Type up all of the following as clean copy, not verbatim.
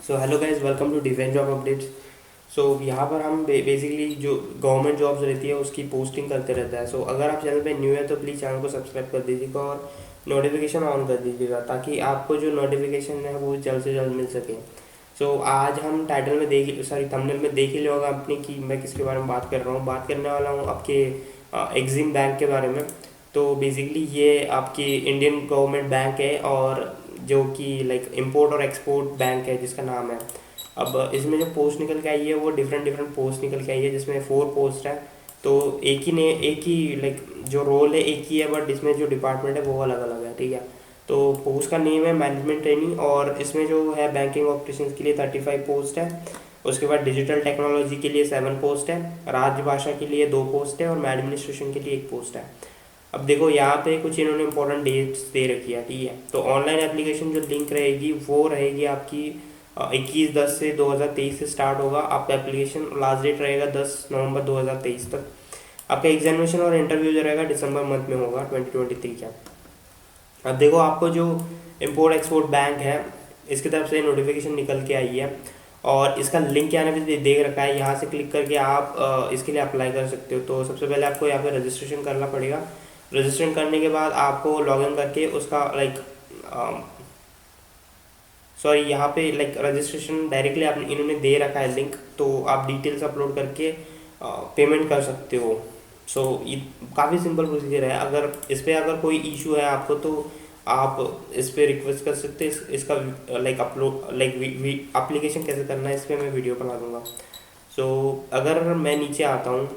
So hello guys, welcome to defence job updates. So यहाँ पर हम बेसिकली जो गवर्नमेंट जॉब्स रहती है उसकी पोस्टिंग करते रहता है। सो अगर आप चैनल पे न्यू है तो प्लीज़ चैनल को सब्सक्राइब कर दीजिएगा और नोटिफिकेशन ऑन कर दीजिएगा ताकि आपको जो नोटिफिकेशन है वो जल्द से जल्द मिल सके। सो आज हम टाइटल में थंबनेल में देख ही लिया होगा अपने कि मैं किसके बारे में बात कर रहा हूँ। बात करने वाला हूँ आपके एग्जिम बैंक के बारे में। तो बेसिकली ये आपकी इंडियन गवर्नमेंट बैंक है और जो कि लाइक इंपोर्ट और एक्सपोर्ट बैंक है जिसका नाम है। अब इसमें जो पोस्ट निकल के आई है वो डिफरेंट डिफरेंट पोस्ट निकल के आई है जिसमें 4 पोस्ट है। तो एक ही लाइक जो रोल है एक ही है, बट इसमें जो डिपार्टमेंट है वो अलग अलग है। ठीक है। तो पोस्ट का नेम है मैनेजमेंट ट्रेनिंग और इसमें जो है बैंकिंग ऑपरेशंस के लिए 35 पोस्ट है। उसके बाद डिजिटल टेक्नोलॉजी के लिए 7 पोस्ट है, राजभाषा के लिए 2 पोस्ट है और एडमिनिस्ट्रेशन के लिए 1 पोस्ट है। अब देखो यहाँ पे कुछ इन्होंने इंपॉर्टेंट डेट्स दे रखी है। ठीक है। तो ऑनलाइन एप्लीकेशन जो लिंक रहेगी वो रहेगी आपकी 21/10/2023 से स्टार्ट होगा। आपका एप्लीकेशन लास्ट डेट रहेगा 10 नवंबर 2023 तक। आपका एग्जामिनेशन और इंटरव्यू जो रहेगा दिसंबर मंथ में होगा 2023 का। अब देखो आपको जो इम्पोर्ट एक्सपोर्ट बैंक है इसकी तरफ से नोटिफिकेशन निकल के आई है और इसका लिंक यहाँ पे देख रखा है। यहाँ से क्लिक करके आप इसके लिए अप्लाई कर सकते हो। तो सबसे पहले आपको यहाँ पे रजिस्ट्रेशन करना पड़ेगा। रजिस्ट्रेशन करने के बाद आपको लॉगिन करके उसका यहाँ पे रजिस्ट्रेशन डायरेक्टली आप इन्होंने दे रखा है लिंक, तो आप डिटेल्स अपलोड करके पेमेंट कर सकते हो। सो ये काफ़ी सिंपल प्रोसीजर है। अगर इस पर अगर कोई इशू है आपको तो आप इस पर रिक्वेस्ट कर सकते हैं। इसका अपलोड एप्लीकेशन कैसे करना है इस पर मैं वीडियो बना दूंगा। सो अगर मैं नीचे आता हूँ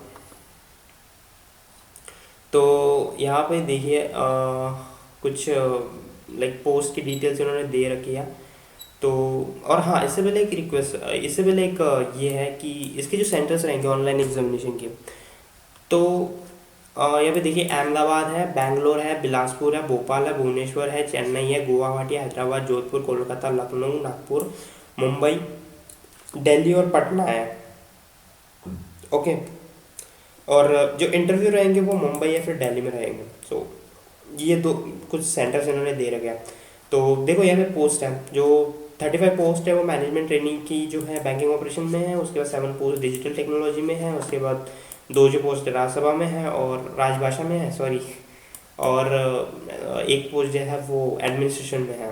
तो यहाँ पे देखिए कुछ पोस्ट की डिटेल्स इन्होंने दे रखी है। तो और हाँ, इससे पहले एक ये है कि इसके जो सेंटर्स रहेंगे ऑनलाइन एग्जामिनेशन के। तो यहाँ पे देखिए अहमदाबाद है, बैंगलोर है, बिलासपुर है, भोपाल है, भुवनेश्वर है, चेन्नई है, गुवाहाटी, हैदराबाद, जोधपुर, कोलकाता, लखनऊ, नागपुर, मुंबई, दिल्ली और पटना है। ओके। और जो इंटरव्यू रहेंगे वो मुंबई या फिर दिल्ली में रहेंगे। सो ये दो कुछ सेंटर्स इन्होंने दे रखे हैं। तो देखो यहाँ पे पोस्ट है जो 35 पोस्ट है वो मैनेजमेंट ट्रेनिंग की जो है बैंकिंग ऑपरेशन में है। उसके बाद 7 पोस्ट डिजिटल टेक्नोलॉजी में है। उसके बाद 2 जो पोस्ट राज्यसभा में है और राजभाषा में है, सॉरी। और 1 पोस्ट जो है वो एडमिनिस्ट्रेशन में है।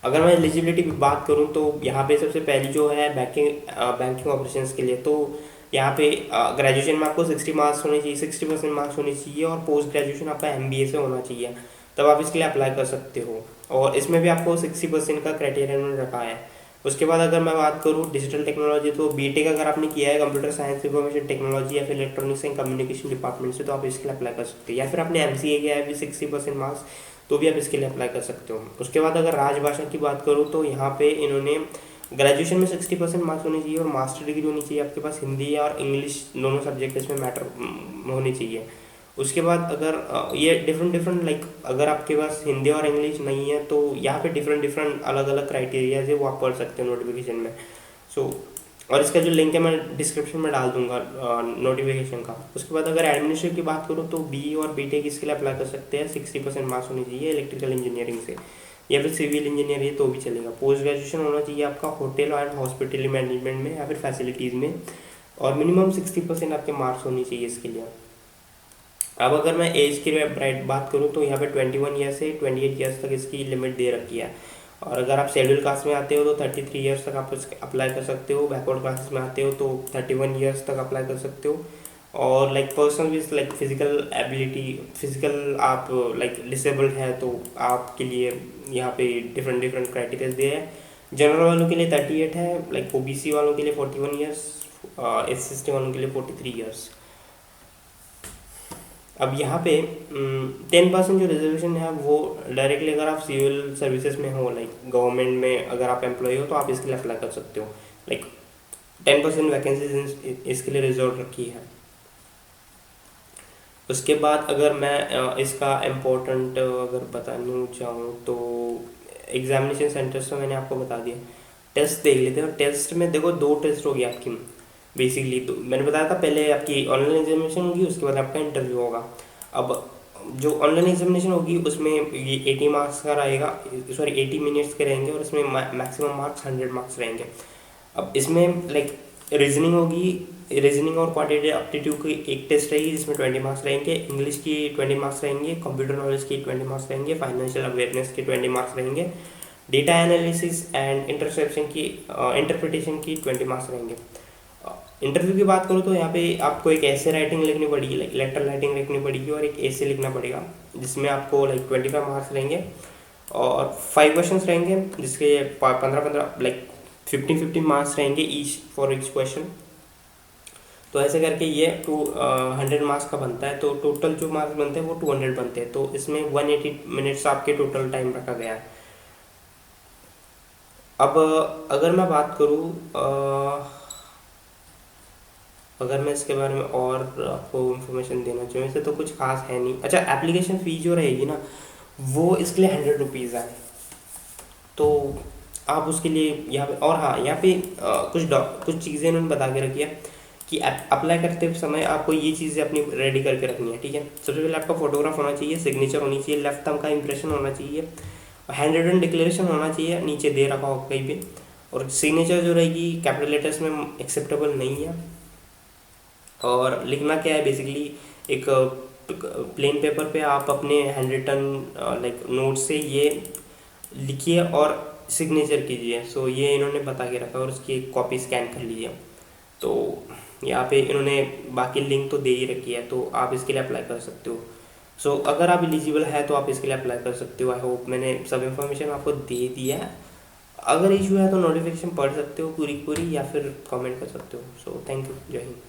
अगर मैं एलिजिबिलिटी की बात करूं तो यहाँ पे सबसे पहली जो है बैंकिंग ऑपरेशंस के लिए, तो यहाँ पे ग्रेजुएशन में आपको 60 मार्क्स होने चाहिए, 60% मार्क्स होने चाहिए और पोस्ट ग्रेजुएशन आपका MBA से होना चाहिए, तब आप इसके लिए अप्लाई कर सकते हो। और इसमें भी आपको 60% का क्राइटेरिया उन्होंने रखा है। उसके बाद अगर मैं बात करूँ डिजिटल टेक्नोलॉजी, तो बीटेक अगर आपने किया है कंप्यूटर साइंस इंफॉर्मेशन टेक्नोलॉजी या फिर इलेक्ट्रॉनिक्स एंड कम्युनिकेशन डिपार्टमेंट से, तो आप इसके लिए अप्लाई कर सकते हैं। या फिर आपने MCA किया है भी 60% मार्क्स, तो भी आप इसके लिए अप्लाई कर सकते हो। उसके बाद अगर राजभाषा की बात करूँ तो यहाँ पे इन्होंने ग्रेजुएशन में 60% मार्क्स होने चाहिए और मास्टर डिग्री होनी चाहिए आपके पास, हिंदी और इंग्लिश दोनों सब्जेक्ट इसमें मैटर होने चाहिए। उसके बाद अगर ये डिफरेंट अगर आपके पास हिंदी और इंग्लिश नहीं है तो यहाँ पे डिफरेंट अलग अलग क्राइटेरिया है वो आप पढ़ सकते हो नोटिफिकेशन में। सो और इसका जो लिंक है मैं डिस्क्रिप्शन में डाल दूंगा नोटिफिकेशन का। उसके बाद अगर एडमिनिस्ट्रेशन की बात करूँ तो BE और BTech इसके लिए अप्लाई कर सकते हैं। 60% मार्क्स होने चाहिए इलेक्ट्रिकल इंजीनियरिंग से या फिर सिविल इंजीनियर है तो भी चलेगा। पोस्ट ग्रेजुएशन होना चाहिए आपका होटल एंड हॉस्पिटल मैनेजमेंट में या फिर फैसिलिटीज़ में, और मिनिमम 60% आपके मार्क्स होनी चाहिए इसके लिए। अब अगर मैं एज की बात करूँ तो यहाँ पे 21 ईयर से 28 ईयर्स तक इसकी लिमिट दे रखी है। और अगर आप शेड्यूल कास्ट में आते हो तो 33 ईयर्स तक आप अप्लाई कर सकते हो। बैकवर्ड क्लासेस में आते हो तो 31 ईयर्स तक अप्लाई कर सकते हो। और person with physical ability, physical आप डिसेबल्ड है तो आपके लिए यहाँ पे डिफरेंट क्राइटेरिया दिए हैं। जनरल वालों के लिए 38 है, OBC वालों के लिए 41 ईयर्स, SC वालों के लिए 43 ईयर्स। अब यहाँ पे 10% जो रिजर्वेशन है वो डायरेक्टली अगर आप सिविल सर्विसेज में हो, गवर्नमेंट में अगर आप एम्प्लॉय हो तो आप इसके लिए अप्लाई कर सकते हो। 10% वैकेंसीज इसके लिए रिजर्व रखी है। उसके बाद अगर मैं इसका इम्पोर्टेंट अगर बताना चाहूँ तो एग्जामिनेशन सेंटर्स तो मैंने आपको बता दिया। टेस्ट देख लेते हैं। टेस्ट में देखो 2 टेस्ट होगी आपकी बेसिकली। तो मैंने बताया था पहले आपकी ऑनलाइन एग्जामिनेशन होगी, उसके बाद आपका इंटरव्यू होगा। अब जो ऑनलाइन एग्जामिनेशन होगी उसमें ये 80 मार्क्स का रहेगा, सॉरी 80 मिनट्स के रहेंगे, और इसमें मैक्सिमम मार्क्स 100 मार्क्स रहेंगे। अब इसमें लाइक रीजनिंग होगी, रीजनिंग और क्वांटिटेटिव एप्टीट्यूड की एक टेस्ट रहेगी जिसमें 20 मार्क्स रहेंगे, इंग्लिश की 20 मार्क्स रहेंगे, कंप्यूटर नॉलेज की 20 मार्क्स रहेंगे, फाइनेंशियल अवेयरनेस के 20 मार्क्स रहेंगे, डेटा एनालिसिस एंड इंटरसेप्शन की इंटरप्रिटेशन की 20 मार्क्स रहेंगे। इंटरव्यू की बात करूँ तो यहाँ पे आपको एक ऐसे राइटिंग लिखनी पड़ेगी, लाइक लेटर राइटिंग लिखनी पड़ेगी, और एक ऐसे लिखना पड़ेगा जिसमें आपको लाइक 25 मार्क्स रहेंगे, और 5 क्वेश्चंस रहेंगे जिसके 15 लाइक 15 मार्क्स रहेंगे ईच फॉर ईच क्वेश्चन। तो ऐसे करके ये 100 मार्क्स का बनता है, तो टोटल जो मार्क्स बनते हैं वो 200 बनते हैं। तो इसमें 180 मिनट्स आपके टोटल टाइम रखा गया है। अब अगर मैं बात करूँ, अगर मैं इसके बारे में और आपको इन्फॉर्मेशन देना चाहूँ, वैसे तो कुछ खास है नहीं। अच्छा, एप्लीकेशन फ़ी जो रहेगी ना वो इसके लिए 100 रुपीज़ है, तो आप उसके लिए यहाँ पे, और हाँ यहाँ पे कुछ चीज़ें इन्होंने बता के रखी है कि अप्लाई करते समय आपको ये चीज़ें अपनी रेडी करके रखनी है, ठीक है। सबसे पहले आपका फोटोग्राफ होना चाहिए, सिग्नेचर होनी चाहिए, लेफ्ट थंब का इंप्रेशन होना चाहिए, हैंड रिटन डिक्लेरेशन होना चाहिए, नीचे दे रखा हो कहीं पे, और सिग्नेचर जो रहेगी कैपिटल लेटर्स में एक्सेप्टेबल नहीं है। और लिखना क्या है बेसिकली, एक प्लेन पेपर पे आप अपने हैंड रिटन लाइक नोट से ये लिखिए और सिग्नेचर कीजिए। सो ये इन्होंने बता के रखा है, और उसकी एक कॉपी स्कैन कर लीजिए। तो यहाँ पे इन्होंने बाकी लिंक तो दे ही रखी है, तो आप इसके लिए अप्लाई कर सकते हो। सो अगर आप एलिजिबल है तो आप इसके लिए अप्लाई कर सकते हो। आई होप मैंने सब इन्फॉर्मेशन आपको दे दी है। अगर इशू है तो नोटिफिकेशन पढ़ सकते हो पूरी पूरी, या फिर कमेंट कर सकते हो। सो थैंक यू, जय हिंद।